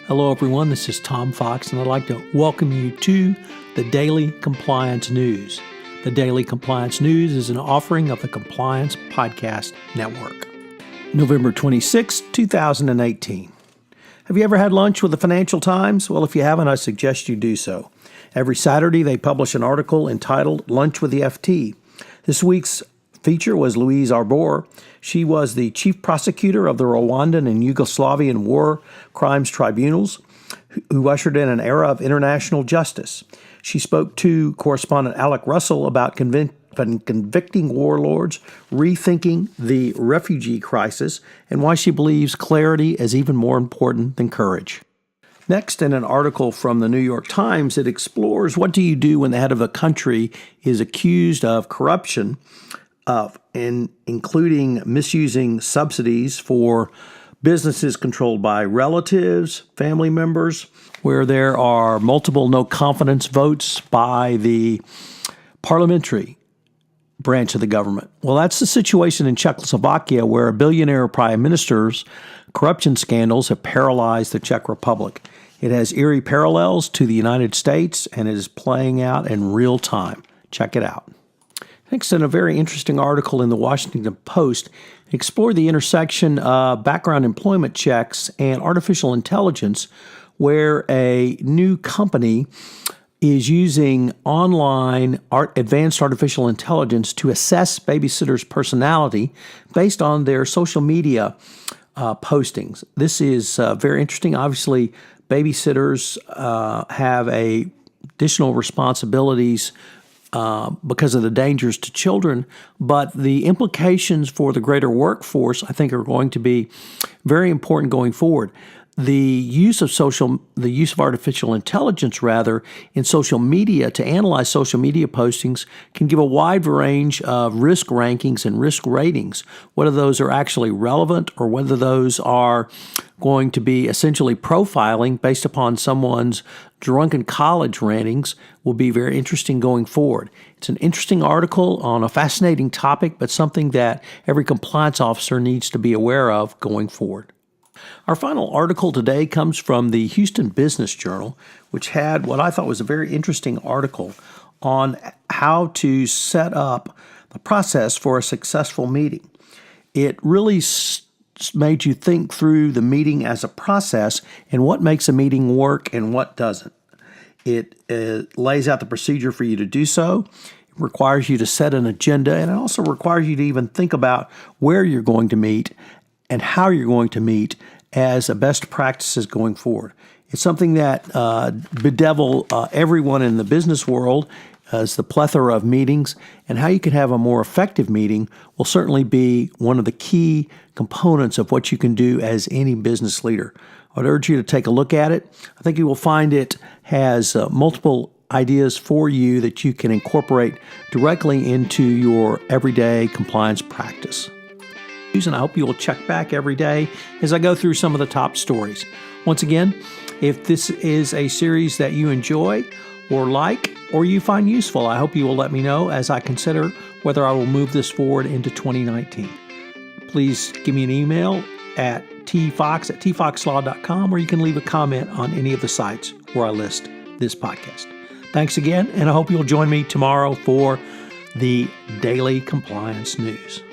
Hello everyone, this is Tom Fox and I'd like to welcome you to the Daily Compliance News. The Daily Compliance News is an offering of the Compliance Podcast Network. November 26, 2018. Have you ever had lunch with the Financial Times? Well, if you haven't, I suggest you do so. Every Saturday they publish an article entitled Lunch with the FT. This week's feature was Louise Arbour. She was the chief prosecutor of the Rwandan and Yugoslavian war crimes tribunals, who ushered in an era of international justice. She spoke to correspondent Alec Russell about convicting warlords, rethinking the refugee crisis, and why she believes clarity is even more important than courage. Next, in an article from the New York Times, it explores what do you do when the head of a country is accused of corruption, including misusing subsidies for businesses controlled by relatives, family members, where there are multiple no confidence votes by the parliamentary branch of the government. Well, that's the situation in Czechoslovakia, where a billionaire prime minister's corruption scandals have paralyzed the Czech Republic. It has eerie parallels to the United States and is playing out in real time. Check it out. Next, in a very interesting article in the Washington Post, explored the intersection of background employment checks and artificial intelligence, where a new company is using online advanced artificial intelligence to assess babysitters' personality based on their social media postings. This is very interesting. Obviously, babysitters have additional responsibilities because of the dangers to children, but the implications for the greater workforce, I think, are going to be very important going forward. The use of artificial intelligence, in social media to analyze social media postings can give a wide range of risk rankings and risk ratings. Whether those are actually relevant or whether those are going to be essentially profiling based upon someone's drunken college rantings will be very interesting going forward. It's an interesting article on a fascinating topic, but something that every compliance officer needs to be aware of going forward. Our final article today comes from the Houston Business Journal, which had what I thought was a very interesting article on how to set up the process for a successful meeting. It really made you think through the meeting as a process and what makes a meeting work and what doesn't. It lays out the procedure for you to do so. It requires you to set an agenda, and it also requires you to even think about where you're going to meet and how you're going to meet as a best practices going forward. It's something that bedevil everyone in the business world as the plethora of meetings, and how you can have a more effective meeting will certainly be one of the key components of what you can do as any business leader. I'd urge you to take a look at it. I think you will find it has multiple ideas for you that you can incorporate directly into your everyday compliance practice. And I hope you will check back every day as I go through some of the top stories. Once again, if this is a series that you enjoy or like or you find useful, I hope you will let me know as I consider whether I will move this forward into 2019. Please give me an email at tfox@tfoxlaw.com, or you can leave a comment on any of the sites where I list this podcast. Thanks again, and I hope you'll join me tomorrow for the Daily Compliance News.